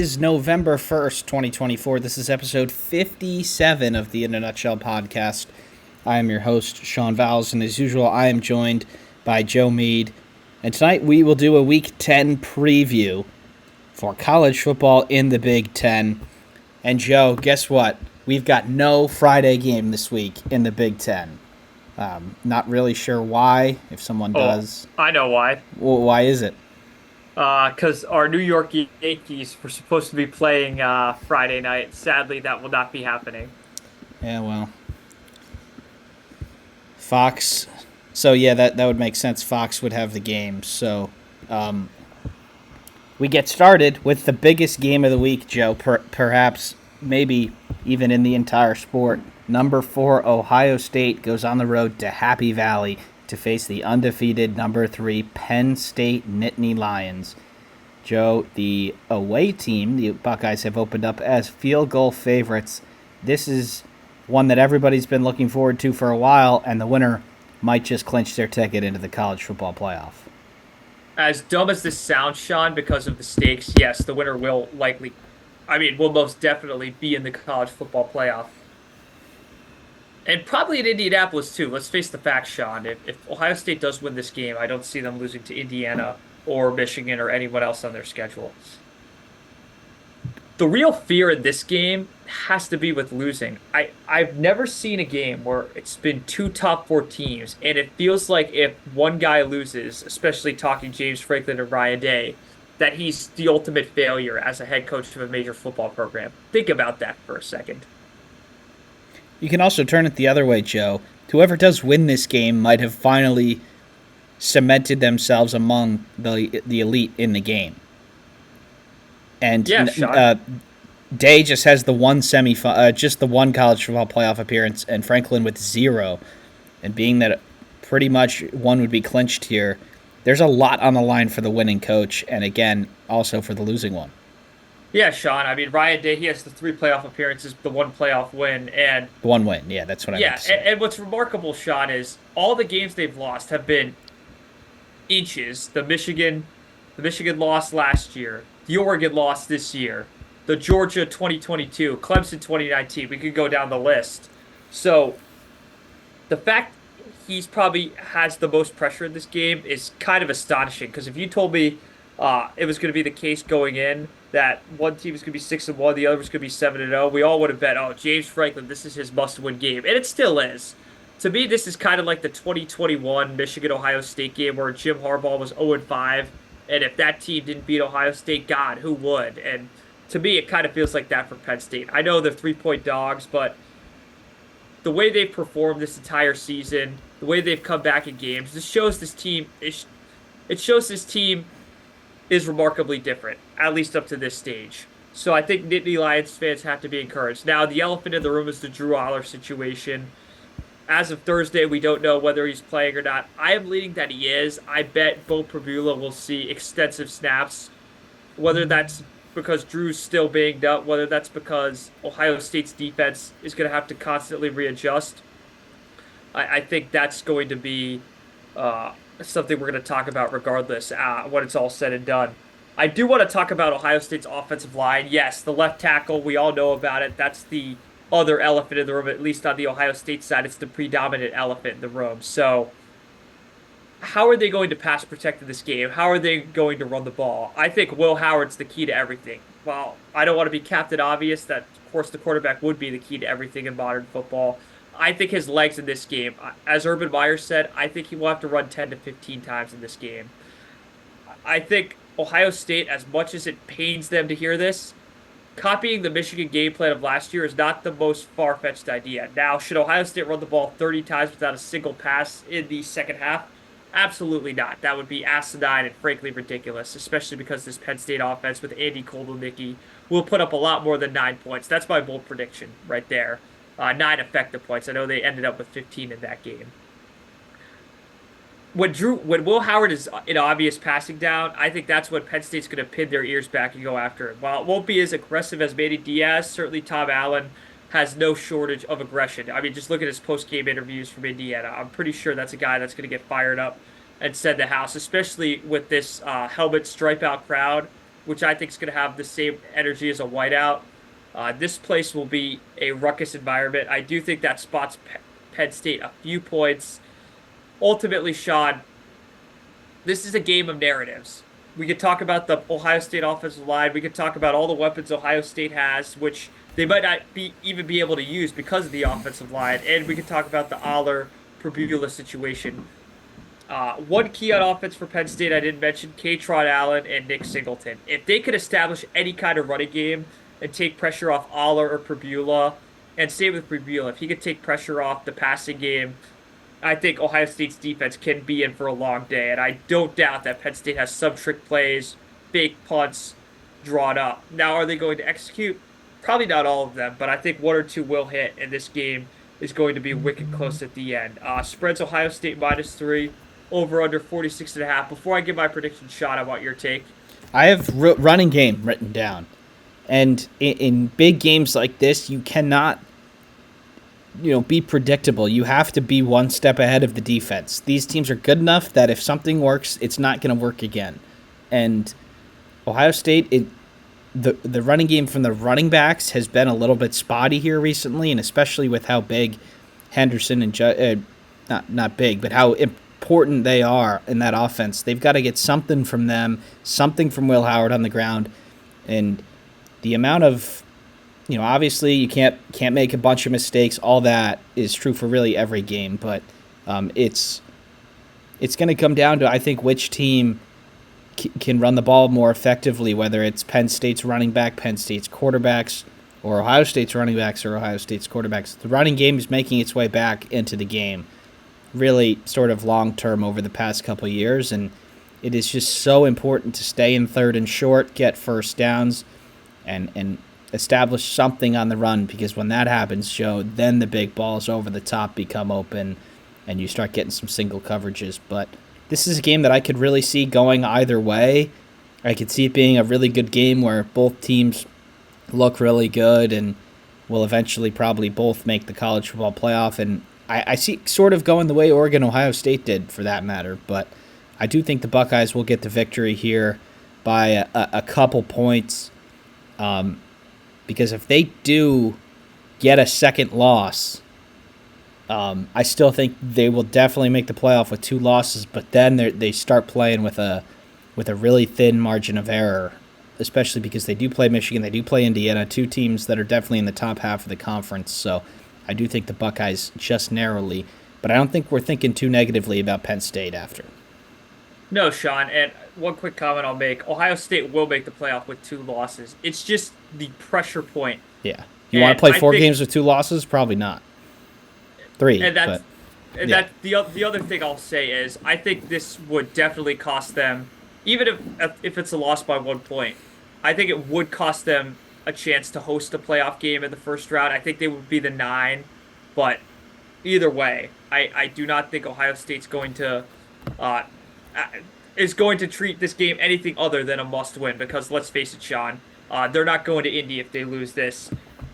is November 1st, 2024. This is episode 57 of the In a Nutshell podcast. I am your host, Sean Vowells, and as usual, I am joined by Joe Meade. And tonight we will do a Week 10 preview for college football in the Big Ten. And Joe, guess what? We've got no Friday game this week in the Big Ten. Not really sure why, if someone does. I know why. Well, why is it? Because our New York Yankees were supposed to be playing Friday night. Sadly, that will not be happening. Yeah, well, Fox. So, yeah, that would make sense. Fox would have the game. So, we get started with the biggest game of the week, Joe, perhaps maybe even in the entire sport. Number 4, Ohio State goes on the road to Happy Valley to face the undefeated number 3 Penn State Nittany Lions. Joe, the away team, the Buckeyes, have opened up as field goal favorites. This is one that everybody's been looking forward to for a while, and the winner might just clinch their ticket into the college football playoff. As dumb as this sounds, Sean, because of the stakes, yes, the winner will will most definitely be in the college football playoff. And probably in Indianapolis, too. Let's face the facts, Sean. If Ohio State does win this game, I don't see them losing to Indiana or Michigan or anyone else on their schedule. The real fear in this game has to be with losing. I've never seen a game where it's been two top 4 teams, and it feels like if one guy loses, especially talking James Franklin and Ryan Day, that he's the ultimate failure as a head coach of a major football program. Think about that for a second. You can also turn it the other way, Joe. Whoever does win this game might have finally cemented themselves among the elite in the game. And yeah, Day just has the one just the one college football playoff appearance, and Franklin with 0. And being that pretty much one would be clinched here, there's a lot on the line for the winning coach, and again, also for the losing one. Yeah, Sean. I mean, Ryan Day, he has the 3 playoff appearances, the 1 playoff win, and The one win, yeah, that's what I meant to say. and what's remarkable, Sean, is all the games they've lost have been inches. The Michigan loss last year, the Oregon loss this year, the Georgia 2022, Clemson 2019. We could go down the list. So the fact he's probably has the most pressure in this game is kind of astonishing. Because if you told me it was going to be the case going in that one team is going to be 6-1, the other was going to be 7-0, we all would have bet, oh, James Franklin, this is his must-win game, and it still is. To me, this is kind of like the 2021 Michigan-Ohio State game where Jim Harbaugh was 0-5, and if that team didn't beat Ohio State, God, who would? And to me, it kind of feels like that for Penn State. I know they're 3-point dogs, but the way they've performed this entire season, the way they've come back in games, this shows this team. It shows this team is remarkably different, at least up to this stage. So I think Nittany Lions fans have to be encouraged. Now, the elephant in the room is the Drew Aller situation. As of Thursday, we don't know whether he's playing or not. I am leaning that he is. I bet Bo Prabula will see extensive snaps, whether that's because Drew's still banged up, whether that's because Ohio State's defense is going to have to constantly readjust. I think that's going to be something we're going to talk about regardless when it's all said and done. I do want to talk about Ohio State's offensive line. Yes, the left tackle, we all know about it. That's the other elephant in the room, at least on the Ohio State side. It's the predominant elephant in the room. So how are they going to pass protect in this game? How are they going to run the ball? I think Will Howard's the key to everything. Well, I don't want to be Captain Obvious that, of course, the quarterback would be the key to everything in modern football. I think his legs in this game, as Urban Meyer said, I think he will have to run 10 to 15 times in this game. I think Ohio State, as much as it pains them to hear this, copying the Michigan game plan of last year is not the most far-fetched idea. Now, should Ohio State run the ball 30 times without a single pass in the second half? Absolutely not. That would be asinine and frankly ridiculous, especially because this Penn State offense with Andy Kotelnicki will put up a lot more than 9 points. That's my bold prediction right there. 9 effective points. I know they ended up with 15 in that game. When Will Howard is an obvious passing down, I think that's when Penn State's going to pin their ears back and go after it. While it won't be as aggressive as Manny Diaz, certainly Tom Allen has no shortage of aggression. I mean, just look at his post-game interviews from Indiana. I'm pretty sure that's a guy that's going to get fired up and send the house, especially with this helmet stripe out crowd. which I think is going to have the same energy as a whiteout. This place will be a ruckus environment. I do think that spots Penn State a few points. Ultimately, Sean, this is a game of narratives. We could talk about the Ohio State offensive line. We could talk about all the weapons Ohio State has, which they might not even be able to use because of the offensive line. And we could talk about the Aller Prbula situation. One key on offense for Penn State I didn't mention, Kaytron Allen and Nick Singleton. If they could establish any kind of running game and take pressure off Aller or Prbula, and same with Prbula, if he could take pressure off the passing game, I think Ohio State's defense can be in for a long day. And I don't doubt that Penn State has some trick plays, fake punts drawn up. Now, are they going to execute? Probably not all of them, but I think one or two will hit, and this game is going to be wicked close at the end. Spreads Ohio State -3, over under 46.5. Before I give my prediction shot, I want your take. I have running game written down. And in big games like this, you cannot be predictable. You have to be one step ahead of the defense. These teams are good enough that if something works, it's not going to work again. And Ohio State, the running game from the running backs has been a little bit spotty here recently, and especially with how big Henderson and not big, but how important they are in that offense. They've got to get something from them, something from Will Howard on the ground, and the amount of obviously you can't make a bunch of mistakes. All that is true for really every game, but it's going to come down to, I think, which team can run the ball more effectively, whether it's Penn State's running back, Penn State's quarterbacks, or Ohio State's running backs or Ohio State's quarterbacks. The running game is making its way back into the game, really sort of long-term over the past couple of years, and it is just so important to stay in third and short, get first downs, and establish something on the run, because when that happens, Joe, then the big balls over the top become open, and you start getting some single coverages. But this is a game that I could really see going either way. I could see it being a really good game where both teams look really good and will eventually probably both make the college football playoff. And I see it sort of going the way Oregon, Ohio State did, for that matter. But I do think the Buckeyes will get the victory here by a couple points. Because if they do get a second loss, I still think they will definitely make the playoff with 2 losses. But then they start playing with a really thin margin of error, especially because they do play Michigan, they do play Indiana, 2 teams that are definitely in the top half of the conference. So I do think the Buckeyes just narrowly, but I don't think we're thinking too negatively about Penn State after. No, Sean, and one quick comment I'll make. Ohio State will make the playoff with 2 losses. It's just the pressure point. Yeah. You want And to play I 4 think, games with 2 losses? Probably not. 3, and but that's and yeah. that the other thing I'll say is I think this would definitely cost them, even if it's a loss by 1 point. I think it would cost them a chance to host a playoff game in the first round. I think they would be the 9, but either way, I do not think Ohio State's going to uh, is going to treat this game anything other than a must-win, because let's face it, Sean, they're not going to Indy if they lose this.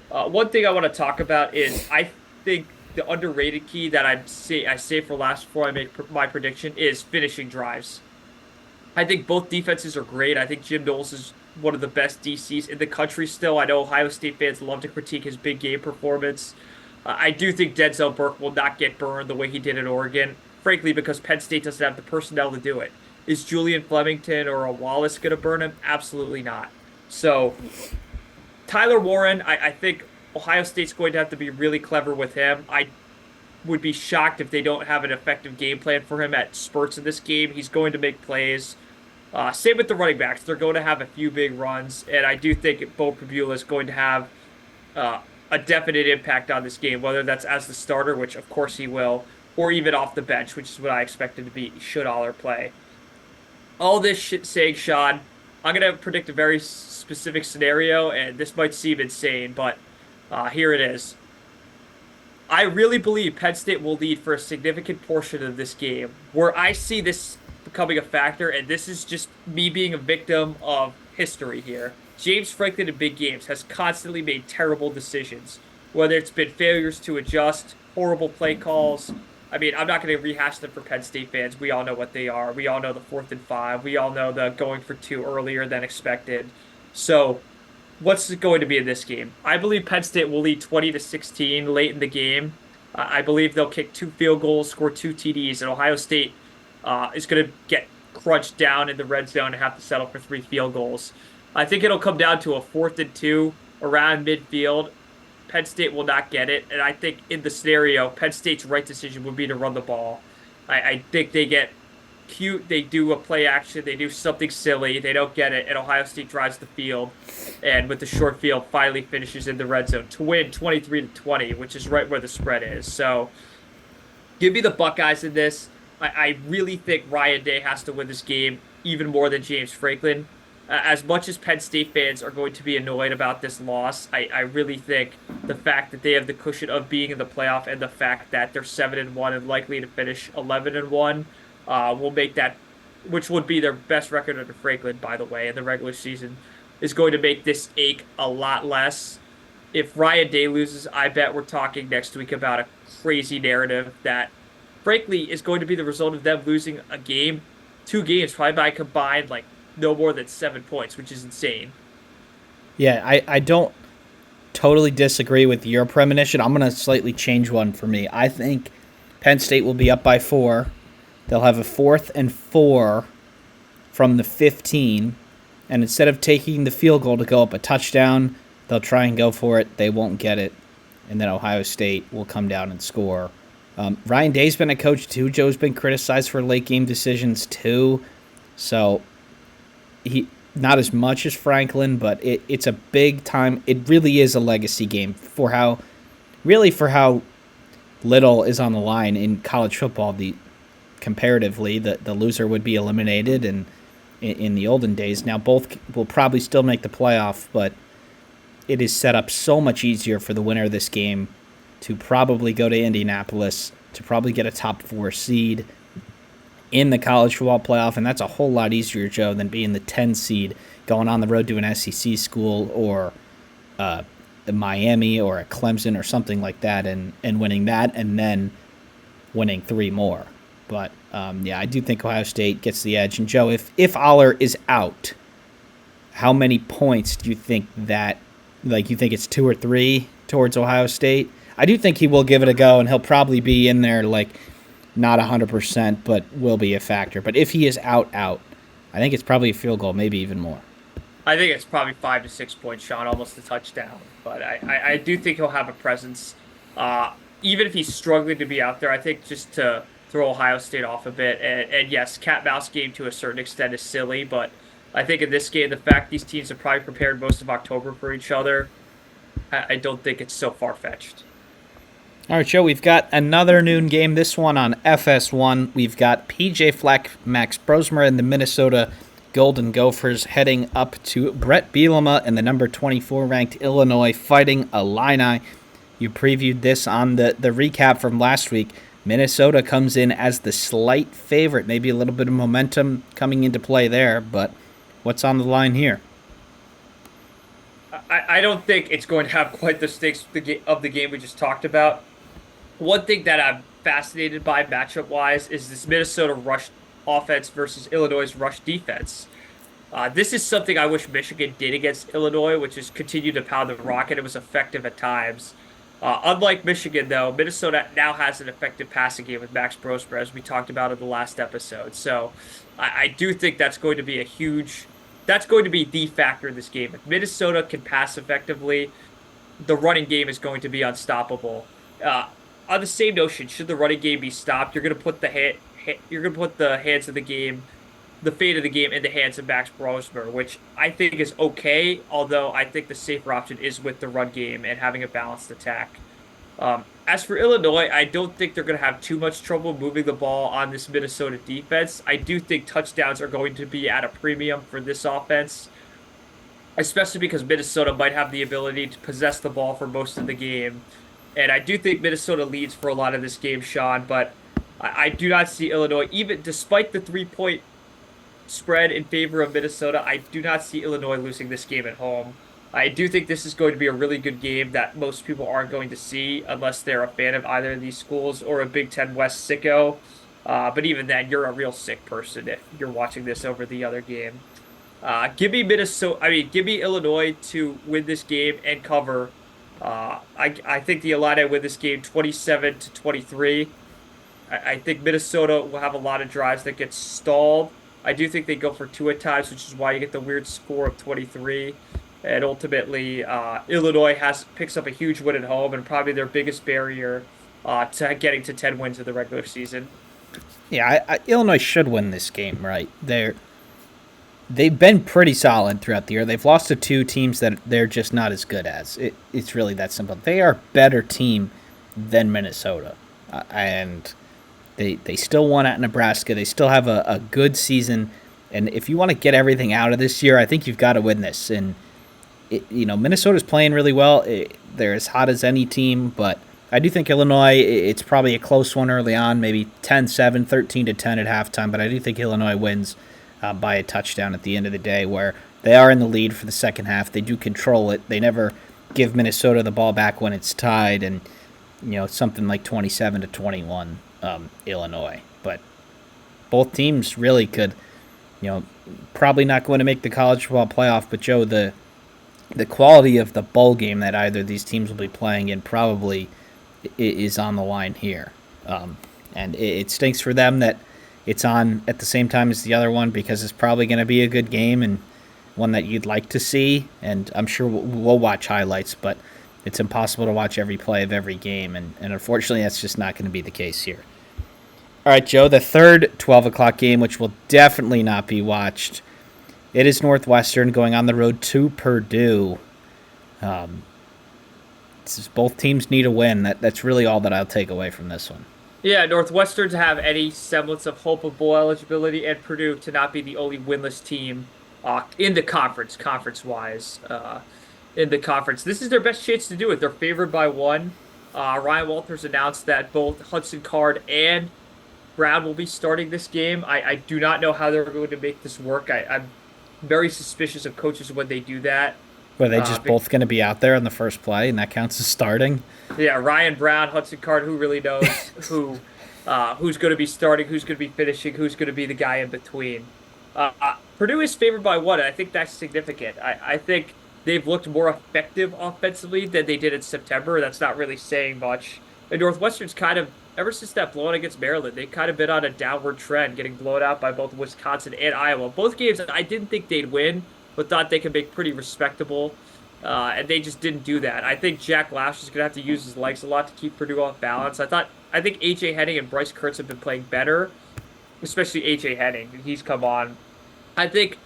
One thing I want to talk about is I think the underrated key that I say for last before I make my prediction is finishing drives. I think both defenses are great. I think Jim Knowles is one of the best DCs in the country still. I know Ohio State fans love to critique his big game performance. I do think Denzel Burke will not get burned the way he did at Oregon, frankly, because Penn State doesn't have the personnel to do it. Is Julian Flemington or a Wallace going to burn him? Absolutely not. So, Tyler Warren, I think Ohio State's going to have to be really clever with him. I would be shocked if they don't have an effective game plan for him at spurts in this game. He's going to make plays. Same with the running backs. They're going to have a few big runs, and I do think Bo Prbula is going to have a definite impact on this game, whether that's as the starter, which of course he will, or even off the bench, which is what I expect him to be should Aller play. All this shit saying, Sean, I'm going to predict a very specific scenario, and this might seem insane, but here it is. I really believe Penn State will lead for a significant portion of this game. Where I see this becoming a factor, and this is just me being a victim of history here. James Franklin in big games has constantly made terrible decisions, whether it's been failures to adjust, horrible play calls, I mean, I'm not going to rehash them for Penn State fans. We all know what they are. We all know the 4th and 5. We all know the going for two earlier than expected. So, what's it going to be in this game? I believe Penn State will lead 20-16 late in the game. I believe they'll kick two field goals, score two TDs, and Ohio State is going to get crunched down in the red zone and have to settle for three field goals. I think it'll come down to a 4th and 2 around midfield. Penn State will not get it, and I think in the scenario, Penn State's right decision would be to run the ball. I think they get cute, they do a play action, they do something silly, they don't get it, and Ohio State drives the field, and with the short field, finally finishes in the red zone to win 23-20, which is right where the spread is. So give me the Buckeyes in this. I really think Ryan Day has to win this game even more than James Franklin. As much as Penn State fans are going to be annoyed about this loss, I really think the fact that they have the cushion of being in the playoff and the fact that they're 7-1 and likely to finish 11-1 will make that, which would be their best record under Franklin, by the way, in the regular season, is going to make this ache a lot less. If Ryan Day loses, I bet we're talking next week about a crazy narrative that, frankly, is going to be the result of them losing a game, two games, probably by combined like no more than 7 points, which is insane. Yeah, I don't totally disagree with your premonition. I'm going to slightly change one for me. I think Penn State will be up by 4. They'll have a 4th and 4 from the 15, and instead of taking the field goal to go up a touchdown, they'll try and go for it. They won't get it, and then Ohio State will come down and score. Ryan Day's been a coach too. Joe's been criticized for late game decisions too, so he not as much as Franklin, but it's a big time. It really is a legacy game for how little is on the line in college football. Comparatively, the loser would be eliminated, and in the olden days, now both will probably still make the playoff, but it is set up so much easier for the winner of this game to probably go to Indianapolis, to probably get a top 4 seed in the college football playoff, and that's a whole lot easier, Joe, than being the 10 seed going on the road to an SEC school or Miami or a Clemson or something like that, and winning that and then winning 3 more. But yeah, I do think Ohio State gets the edge. And Joe, if Aller is out, how many points do you think that, like, you think it's 2 or 3 towards Ohio State? I do think he will give it a go, and he'll probably be in there, like, not 100%, but will be a factor. But if he is out, I think it's probably a field goal, maybe even more. I think it's probably 5 to 6 points, Sean, almost a touchdown. But I do think he'll have a presence. Even if he's struggling to be out there, I think just to throw Ohio State off a bit. And yes, cat mouse game to a certain extent is silly, but I think in this game, the fact these teams have probably prepared most of October for each other, I don't think it's so far-fetched. All right, Joe, we've got another noon game, this one on FS1. We've got PJ Fleck, Max Brosmer, and the Minnesota Golden Gophers heading up to Brett Bielema and the number 24 ranked Illinois Fighting Illini. You previewed this on the recap from last week. Minnesota comes in as the slight favorite, maybe a little bit of momentum coming into play there, but what's on the line here? I don't think it's going to have quite the stakes of the game we just talked about. One thing that I'm fascinated by matchup-wise is this Minnesota rush offense versus Illinois' rush defense. This is something I wish Michigan did against Illinois, which is continue to pound the rock, and it was effective at times. Unlike Michigan, though, Minnesota now has an effective passing game with Max Brosmer, as we talked about in the last episode. So I do think that's going to be that's going to be the factor in this game. If Minnesota can pass effectively, the running game is going to be unstoppable. On the same notion, should the running game be stopped, you're going to put the hands of the game, the fate of the game in the hands of Max Brosmer, which I think is okay, although I think the safer option is with the run game and having a balanced attack. As for Illinois, I don't think they're going to have too much trouble moving the ball on this Minnesota defense. I do think touchdowns are going to be at a premium for this offense, especially because Minnesota might have the ability to possess the ball for most of the game. And I do think Minnesota leads for a lot of this game, Sean, but I do not see Illinois, even despite the 3-point spread in favor of Minnesota, I do not see Illinois losing this game at home. I do think this is going to be a really good game that most people aren't going to see unless they're a fan of either of these schools or a Big Ten West sicko. But even then, you're a real sick person if you're watching this over the other game. Give me Minnesota. I mean, give me Illinois to win this game and cover. I think the Illini win this game 27-23. I think Minnesota will have a lot of drives that get stalled. I do think they go for two at times, which is why you get the weird score of 23. And ultimately, Illinois picks up a huge win at home and probably their biggest barrier to getting to 10 wins in the regular season. Yeah, Illinois should win this game, right? They've been pretty solid throughout the year. They've lost to two teams that they're just not as good as. It's really that simple. They are a better team than Minnesota, and they still won at Nebraska. They still have a good season, and if you want to get everything out of this year, I think you've got to win this. And Minnesota's playing really well. They're as hot as any team, but I do think Illinois, it's probably a close one early on, maybe 10-7, 13-10 at halftime, but I do think Illinois wins by a touchdown at the end of the day, where they are in the lead for the second half. They do control it. They never give Minnesota the ball back when it's tied, and something like 27-21 Illinois. But both teams really could, probably not going to make the college football playoff. But Joe, the quality of the bowl game that either of these teams will be playing in probably is on the line here. And it stinks for them that it's on at the same time as the other one, because it's probably going to be a good game and one that you'd like to see. And I'm sure we'll watch highlights, but it's impossible to watch every play of every game. And unfortunately, that's just not going to be the case here. All right, Joe, the third 12 o'clock game, which will definitely not be watched. It is Northwestern going on the road to Purdue. Both teams need a win. That's really all that I'll take away from this one. Yeah, Northwestern to have any semblance of hope of bowl eligibility, and Purdue to not be the only winless team in the conference-wise, in the conference. This is their best chance to do it. They're favored by one. Ryan Walters announced that both Hudson Card and Brown will be starting this game. I do not know how they're going to make this work. I'm very suspicious of coaches when they do that. Were they just both going to be out there on the first play, and that counts as starting? Yeah, Ryan Brown, Hudson Card, who really knows who's going to be starting, who's going to be finishing, who's going to be the guy in between. Purdue is favored by one, and I think that's significant. I think they've looked more effective offensively than they did in September. That's not really saying much. And Northwestern's kind of, ever since that blowout against Maryland, they've kind of been on a downward trend, getting blown out by both Wisconsin and Iowa. Both games I didn't think they'd win, but thought they could make pretty respectable. And they just didn't do that. I think Jack Lash is going to have to use his legs a lot to keep Purdue off balance. I think A.J. Henning and Bryce Kurtz have been playing better, especially A.J. Henning. He's come on. I think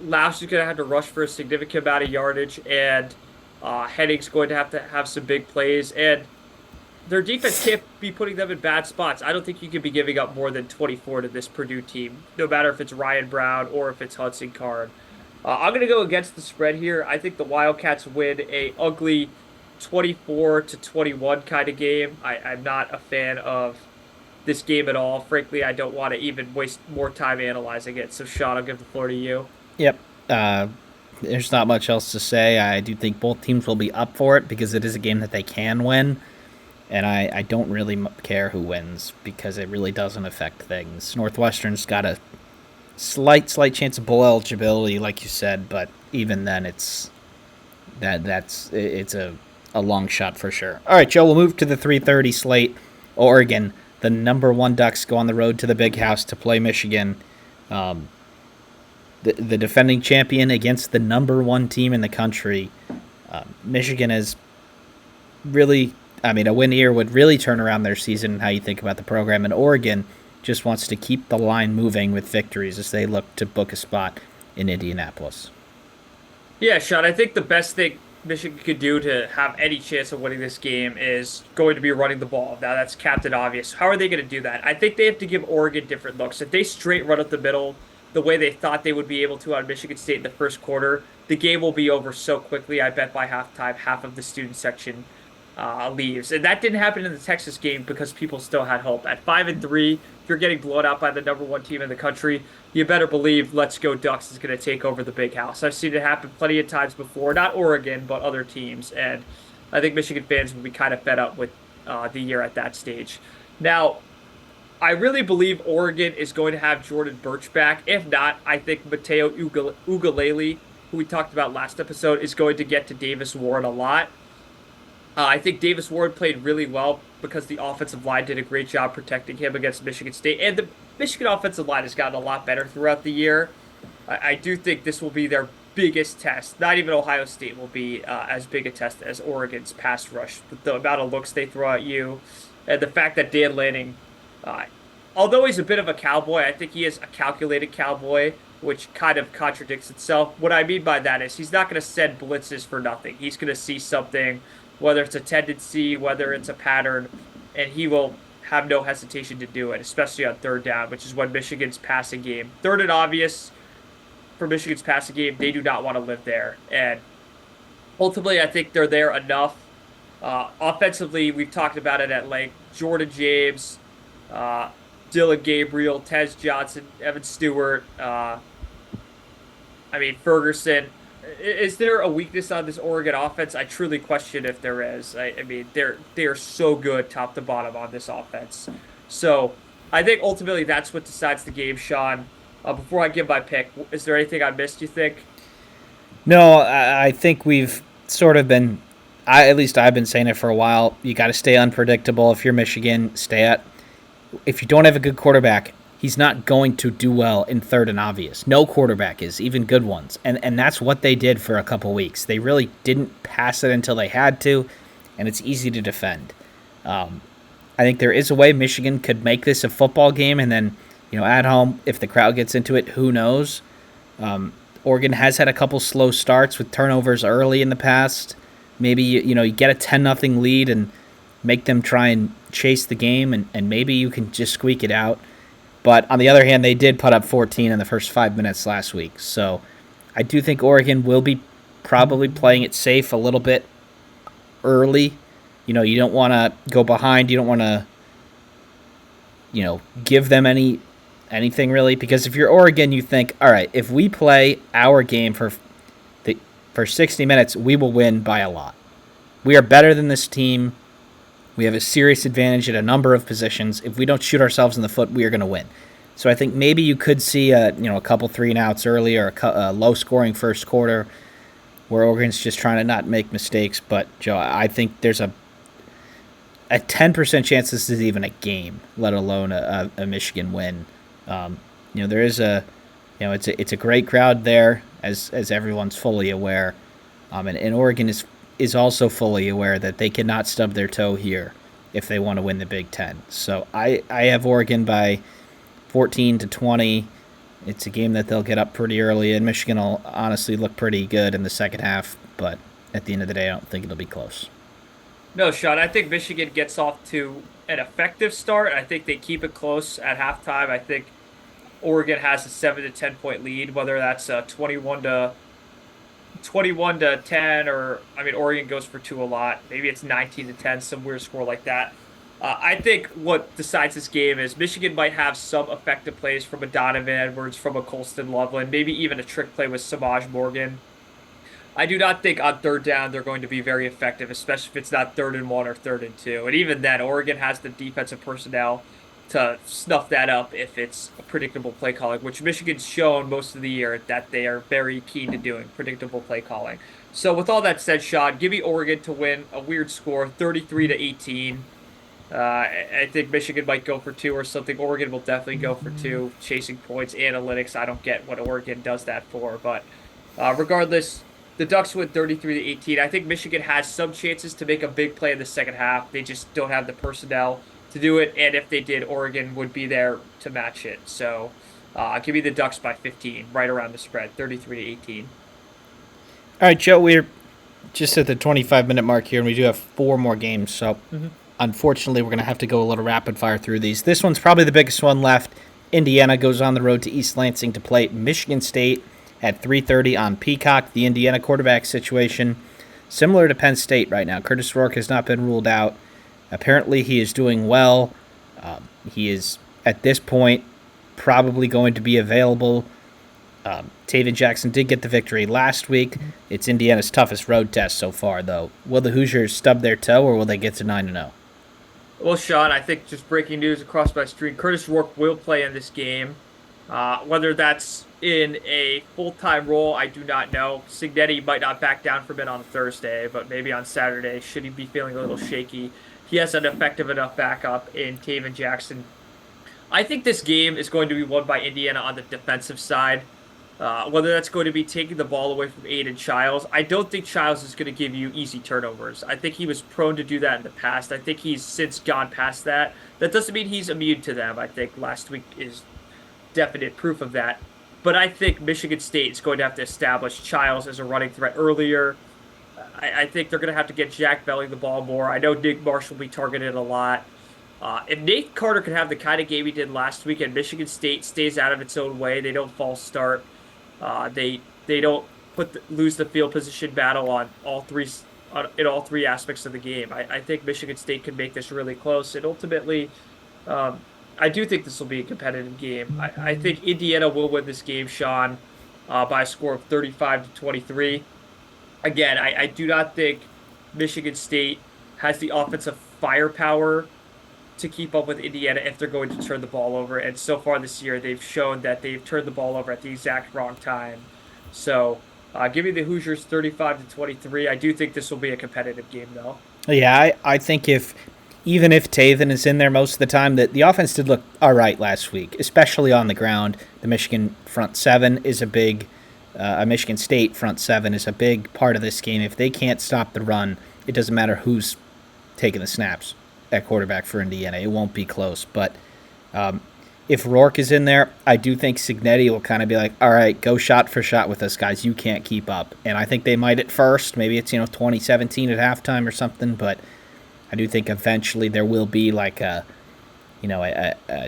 Lash is going to have to rush for a significant amount of yardage, and Henning's going to have some big plays. And their defense can't be putting them in bad spots. I don't think you can be giving up more than 24 to this Purdue team, no matter if it's Ryan Brown or if it's Hudson Card. I'm going to go against the spread here. I think the Wildcats win a ugly 24-21 kind of game. I'm not a fan of this game at all. Frankly, I don't want to even waste more time analyzing it. So, Sean, I'll give the floor to you. Yep. There's not much else to say. I do think both teams will be up for it because it is a game that they can win. And I don't really care who wins because it really doesn't affect things. Northwestern's got a slight chance of bowl eligibility, like you said, but even then, it's a long shot for sure. All right, Joe, we'll move to the 3:30 slate. Oregon, the number one Ducks, go on the road to the Big House to play Michigan. The defending champion against the number one team in the country. Michigan is really, a win here would really turn around their season and how you think about the program. And Oregon just wants to keep the line moving with victories as they look to book a spot in Indianapolis. Yeah, Sean, I think the best thing Michigan could do to have any chance of winning this game is going to be running the ball. Now, that's Captain Obvious. How are they going to do that? I think they have to give Oregon different looks. If they straight run up the middle the way they thought they would be able to on Michigan State in the first quarter, the game will be over so quickly. I bet by halftime, half of the student section leaves, and that didn't happen in the Texas game because people still had hope. At 5-3, if you're getting blown out by the number one team in the country, you better believe "Let's Go Ducks" is going to take over the Big House. I've seen it happen plenty of times before, not Oregon, but other teams, and I think Michigan fans will be kind of fed up with the year at that stage. Now, I really believe Oregon is going to have Jordan Birch back. If not, I think Mateo Ugalele, who we talked about last episode, is going to get to Davis Ward a lot. I think Davis Ward played really well because the offensive line did a great job protecting him against Michigan State. And the Michigan offensive line has gotten a lot better throughout the year. I do think this will be their biggest test. Not even Ohio State will be as big a test as Oregon's pass rush. The amount of looks they throw at you, and the fact that Dan Lanning, uh, although he's a bit of a cowboy, I think he is a calculated cowboy, which kind of contradicts itself. What I mean by that is he's not going to send blitzes for nothing. He's going to see something, whether it's a tendency, whether it's a pattern, and he will have no hesitation to do it, especially on third down, which is when Michigan's passing game, third and obvious for Michigan's passing game, they do not want to live there. And ultimately, I think they're there enough. Offensively, we've talked about it at length. Jordan James, uh, Dylan Gabriel, Tez Johnson, Evan Stewart, Ferguson. Is there a weakness on this Oregon offense? I truly question if there is. I mean, they're so good top to bottom on this offense. So I think ultimately that's what decides the game, Sean. Before I give my pick, is there anything I missed, you think? No, I think we've sort of been. At least I've been saying it for a while. You got to stay unpredictable. If you're Michigan, stay at. If you don't have a good quarterback, he's not going to do well in third and obvious. No quarterback is, even good ones. And that's what they did for a couple weeks. They really didn't pass it until they had to, and it's easy to defend. I think there is a way Michigan could make this a football game, and then, at home, if the crowd gets into it, who knows? Oregon has had a couple slow starts with turnovers early in the past. Maybe you get a 10-0 lead and make them try and chase the game, and maybe you can just squeak it out. But on the other hand, they did put up 14 in the first 5 minutes last week. So I do think Oregon will be probably playing it safe a little bit early. You don't want to go behind. You don't want to, give them anything really. Because if you're Oregon, you think, all right, if we play our game for 60 minutes, we will win by a lot. We are better than this team. We have a serious advantage at a number of positions. If we don't shoot ourselves in the foot, we are going to win. So I think maybe you could see a couple 3-and-outs early, or a low-scoring first quarter where Oregon's just trying to not make mistakes. But, Joe, I think there's a 10% chance this is even a game, let alone a Michigan win. There is it's a great crowd there, as everyone's fully aware, and Oregon is also fully aware that they cannot stub their toe here if they want to win the Big Ten. So I have Oregon by 14-20. It's a game that they'll get up pretty early, and Michigan will honestly look pretty good in the second half, but at the end of the day, I don't think it'll be close. No, Sean, I think Michigan gets off to an effective start. I think they keep it close at halftime. I think Oregon has a 7 to 10 point lead, whether that's 21 to 10, or Oregon goes for two a lot. Maybe it's 19 to 10, some weird score like that. I think what decides this game is Michigan might have some effective plays from a Donovan Edwards, from a Colston Loveland, maybe even a trick play with Samaj Morgan. I do not think on third down they're going to be very effective, especially if it's not 3rd and 1 or 3rd and 2. And even then, Oregon has the defensive personnel to snuff that up if it's a predictable play calling, which Michigan's shown most of the year that they are very keen to doing, predictable play calling. So with all that said, Sean, give me Oregon to win a weird score, 33-18. I think Michigan might go for two or something. Oregon will definitely go for two. Chasing points, analytics, I don't get what Oregon does that for. But regardless, the Ducks win 33-18. I think Michigan has some chances to make a big play in the second half. They just don't have the personnel to do it. And if they did, Oregon would be there to match it. So give me the Ducks by 15, right around the spread, 33-18. All right, Joe, we're just at the 25-minute mark here, and we do have 4 more games. So unfortunately, we're going to have to go a little rapid fire through these. This one's probably the biggest one left. Indiana goes on the road to East Lansing to play Michigan State at 3:30 on Peacock. The Indiana quarterback situation, similar to Penn State right now. Curtis Rourke has not been ruled out. Apparently, he is doing well. He is, at this point, probably going to be available. Taven Jackson did get the victory last week. It's Indiana's toughest road test so far, though. Will the Hoosiers stub their toe, or will they get to 9-0? Well, Sean, I think just breaking news across my stream, Curtis Rourke will play in this game. Whether that's in a full-time role, I do not know. Signetti might not back down from it on Thursday, but maybe on Saturday, should he be feeling a little shaky. He has an effective enough backup in Taven Jackson. I think this game is going to be won by Indiana on the defensive side. Whether that's going to be taking the ball away from Aiden Childs. I don't think Childs is going to give you easy turnovers. I think he was prone to do that in the past. I think he's since gone past that. That doesn't mean he's immune to them. I think last week is definite proof of that. But I think Michigan State is going to have to establish Childs as a running threat earlier. I think they're going to have to get Jack Belling the ball more. I know Nick Marshall will be targeted a lot. If Nate Carter could have the kind of game he did last week and Michigan State stays out of its own way, they don't false start. They don't lose the field position battle on in all three aspects of the game. I think Michigan State can make this really close, and ultimately, I do think this will be a competitive game. I think Indiana will win this game, Sean, by a score of 35-23. Again, I do not think Michigan State has the offensive firepower to keep up with Indiana if they're going to turn the ball over. And so far this year, they've shown that they've turned the ball over at the exact wrong time. So give me the Hoosiers 35-23. I do think this will be a competitive game, though. Yeah, I think even if Taven is in there most of the time, that the offense did look all right last week, especially on the ground. The Michigan front seven is a Michigan State front seven is a big part of this game. If they can't stop the run, it doesn't matter who's taking the snaps at quarterback for Indiana. It won't be close. But if Rourke is in there, I do think Signetti will kind of be like, all right, go shot for shot with us, guys. You can't keep up. And I think they might at first. Maybe it's 2017 at halftime or something. But I do think eventually there will be like a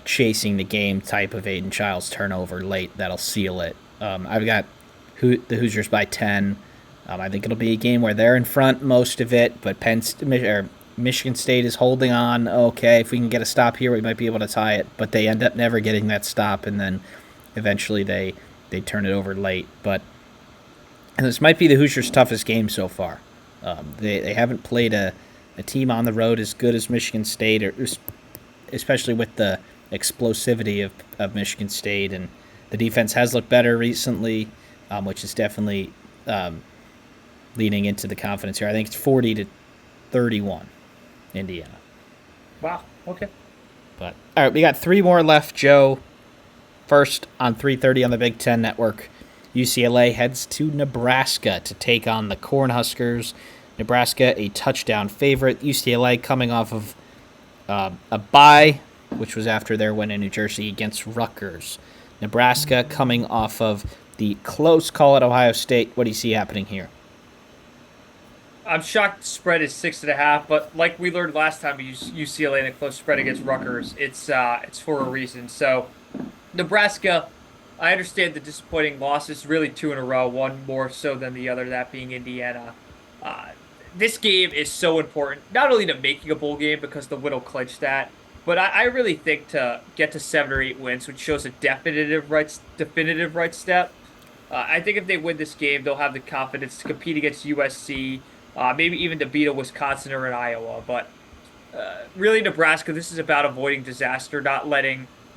chasing the game type of Aiden Childs turnover late that'll seal it. I've got the Hoosiers by 10. I think it'll be a game where they're in front most of it, but Michigan State is holding on. Okay, if we can get a stop here, we might be able to tie it. But they end up never getting that stop, and then eventually they turn it over late. And this might be the Hoosiers' toughest game so far. They haven't played a team on the road as good as Michigan State, especially with the explosivity of Michigan State. And the defense has looked better recently, which is definitely leading into the confidence here. I think it's 40-31. Indiana. Wow. Okay. But all right, we got three more left, Joe. First on 3:30 on the Big Ten Network, UCLA heads to Nebraska to take on the Cornhuskers. Nebraska, a touchdown favorite. UCLA coming off of a bye, which was after their win in New Jersey against Rutgers. Nebraska coming off of the close call at Ohio State. What do you see happening here? I'm shocked the spread is 6.5, but like we learned last time, we used UCLA in a close spread against Rutgers. It's for a reason. So Nebraska, I understand the disappointing losses, really two in a row, one more so than the other, that being Indiana. This game is so important, not only to making a bowl game because the win will clinch that, but I really think to get to 7 or 8 wins, which shows a definitive right step. I think if they win this game, they'll have the confidence to compete against USC. Maybe even to beat a Wisconsin or an Iowa. But really, Nebraska, this is about avoiding disaster, not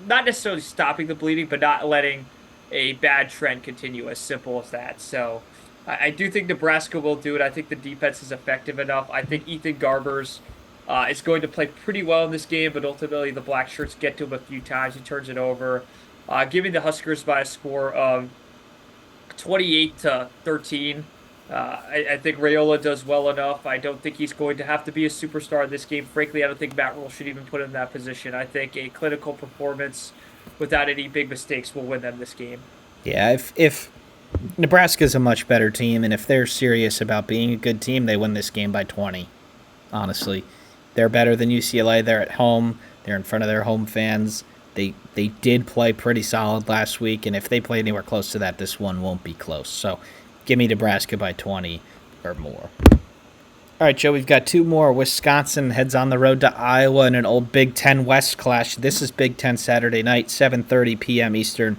necessarily stopping the bleeding, but not letting a bad trend continue, as simple as that. So I do think Nebraska will do it. I think the defense is effective enough. I think Ethan Garbers is going to play pretty well in this game, but ultimately the Black Shirts get to him a few times. He turns it over. Giving the Huskers by a score of 28-13. I think Raiola does well enough. I don't think he's going to have to be a superstar in this game. Frankly, I don't think Matt Rule should even put him in that position. I think a clinical performance without any big mistakes will win them this game. Yeah, if Nebraska's a much better team, and if they're serious about being a good team, they win this game by 20, honestly. They're better than UCLA. They're at home. They're in front of their home fans. They did play pretty solid last week, and if they play anywhere close to that, this one won't be close. So give me Nebraska by 20 or more. All right, Joe, we've got two more. Wisconsin heads on the road to Iowa in an old Big Ten West clash. This is Big Ten Saturday night, 7:30 p.m. Eastern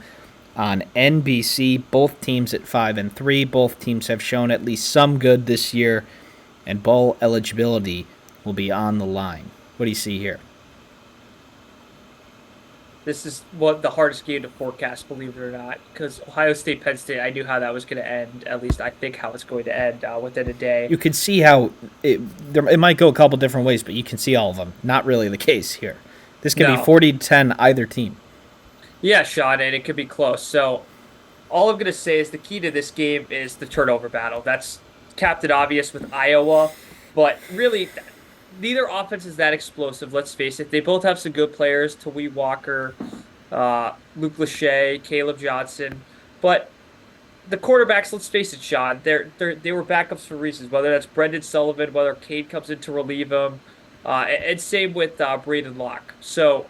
on NBC. Both teams at 5-3. Both teams have shown at least some good this year, and bowl eligibility will be on the line. What do you see here? This is what the hardest game to forecast, believe it or not, because Ohio State, Penn State, I knew how that was going to end. At least I think how it's going to end within a day. You can see how it might go a couple different ways, but you can see all of them. Not really the case here. This can be No, 40-10 either team. yeah, Sean, and it could be close. So all I'm going to say is the key to this game is the turnover battle. That's Captain Obvious with Iowa, but really, neither offense is that explosive. Let's face it. They both have some good players: Tawee Walker, Luke Lachey, Caleb Johnson, but the quarterbacks, let's face it, Sean, they were backups for reasons. Whether that's Brendan Sullivan, whether Cade comes in to relieve him, and same with Braden Locke. So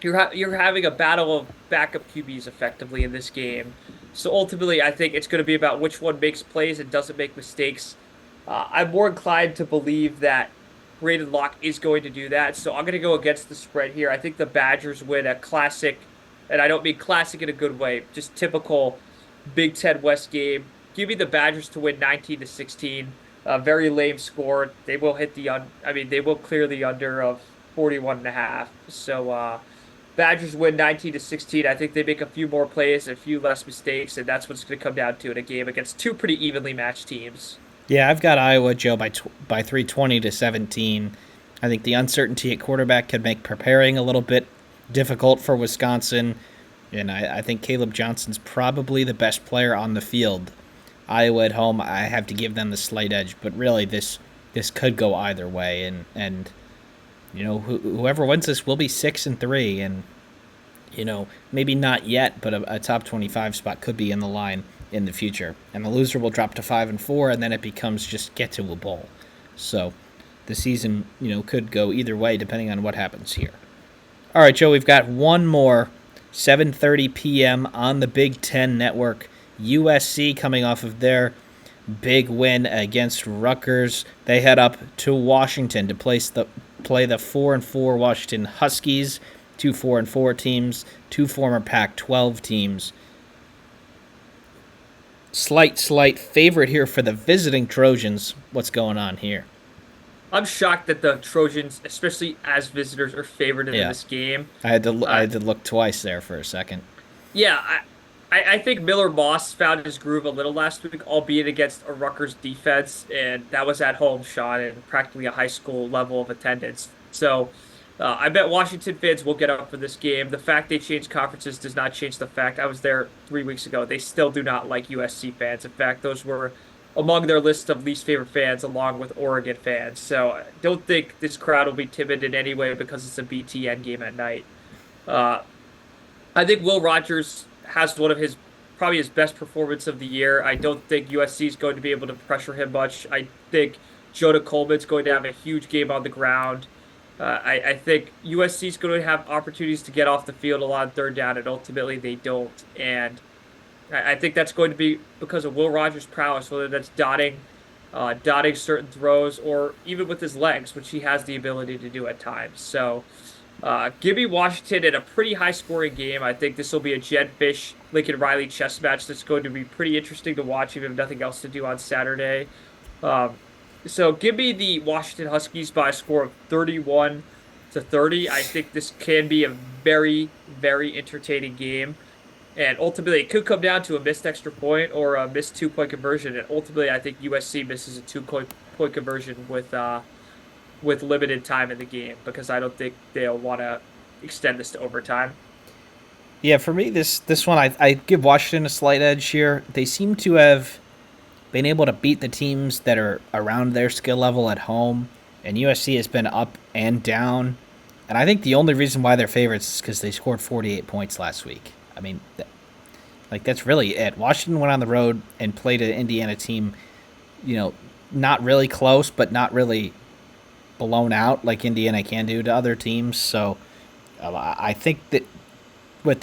you're having a battle of backup QBs effectively in this game. So ultimately, I think it's going to be about which one makes plays and doesn't make mistakes. I'm more inclined to believe that Braden Locke is going to do that. So I'm going to go against the spread here. I think the Badgers win a classic, and I don't mean classic in a good way, just typical Big Ten West game. Give me the Badgers to win 19-16. A very lame score. They will hit they will clear the under of 41 and a half. So Badgers win 19-16. I think they make a few more plays, a few less mistakes, and that's what it's going to come down to in a game against two pretty evenly matched teams. Yeah, I've got Iowa, Joe, by 320-17. I think the uncertainty at quarterback could make preparing a little bit difficult for Wisconsin, and I think Caleb Johnson's probably the best player on the field. Iowa at home, I have to give them the slight edge, but really this could go either way, and whoever wins this will be 6-3, and maybe not yet, but a top 25 spot could be in the line in the future. And the loser will drop to 5-4, and then it becomes just get to a bowl. So the season, could go either way depending on what happens here. All right, Joe, we've got one more, 7:30 p.m. on the Big Ten Network. USC coming off of their big win against Rutgers. They head up to Washington to play the 4-4 Washington Huskies, two 4-4 teams, two former Pac-12 teams. Slight favorite here for the visiting Trojans. What's going on here? I'm shocked that the Trojans, especially as visitors, are favored in Yeah, this game. I Uh, had to look twice there for a second. yeah, I think Miller Moss found his groove a little last week, albeit against a Rutgers defense, and that was at home, Sean, and practically a high school level of attendance. So I bet Washington fans will get up for this game. The fact they changed conferences does not change the fact I was there 3 weeks ago. They still do not like USC fans. In fact, those were among their list of least favorite fans, along with Oregon fans. So I don't think this crowd will be timid in any way because it's a BTN game at night. Uh, I think Will Rogers has one of his probably his best performance of the year. I don't think USC is going to be able to pressure him much. I think Jonah Coleman's going to have a huge game on the ground. I think USC is going to have opportunities to get off the field a lot on third down, and ultimately they don't. And I think that's going to be because of Will Rogers' prowess, whether that's dotting certain throws, or even with his legs, which he has the ability to do at times. So give me Washington in a pretty high-scoring game. I think this will be a Jed Fish, Lincoln Riley chess match that's going to be pretty interesting to watch if you have nothing else to do on Saturday. Um, so give me the Washington Huskies by a score of 31-30. I think this can be a very, very entertaining game. And ultimately, it could come down to a missed extra point or a missed 2-point conversion. And ultimately, I think USC misses a 2-point conversion with limited time in the game because I don't think they'll want to extend this to overtime. Yeah, for me, this one, I give Washington a slight edge here. They seem to have been able to beat the teams that are around their skill level at home, and USC has been up and down. And I think the only reason why they're favorites is because they scored 48 points last week. I mean, that's really it. Washington went on the road and played an Indiana team, not really close, but not really blown out like Indiana can do to other teams. So I think that with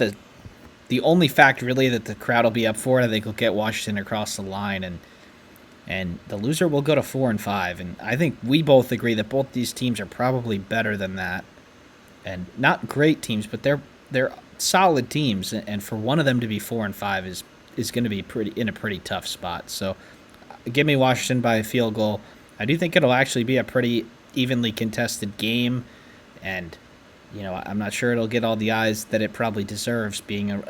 the only fact really that the crowd will be up for it, I think will get Washington across the line. And and the loser will go to 4-5. And I think we both agree that both these teams are probably better than that, and not great teams, but they're solid teams. And for one of them to be 4-5 is going to be in a pretty tough spot. So give me Washington by a field goal. I do think it'll actually be a pretty evenly contested game, and I'm not sure it'll get all the eyes that it probably deserves, being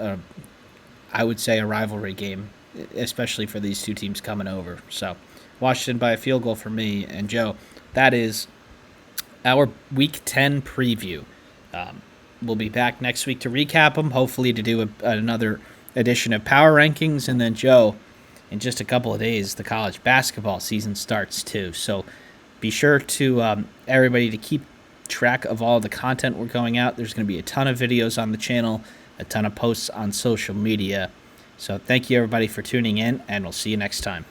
I would say, a rivalry game, especially for these two teams coming over. So Washington by a field goal for me. And Joe, that is our Week 10 preview. We'll be back next week to recap them, hopefully to do another edition of Power Rankings. And then, Joe, in just a couple of days, the college basketball season starts too. So be sure to everybody to keep track of all the content we're going out. There's going to be a ton of videos on the channel, a ton of posts on social media. So thank you, everybody, for tuning in, and we'll see you next time.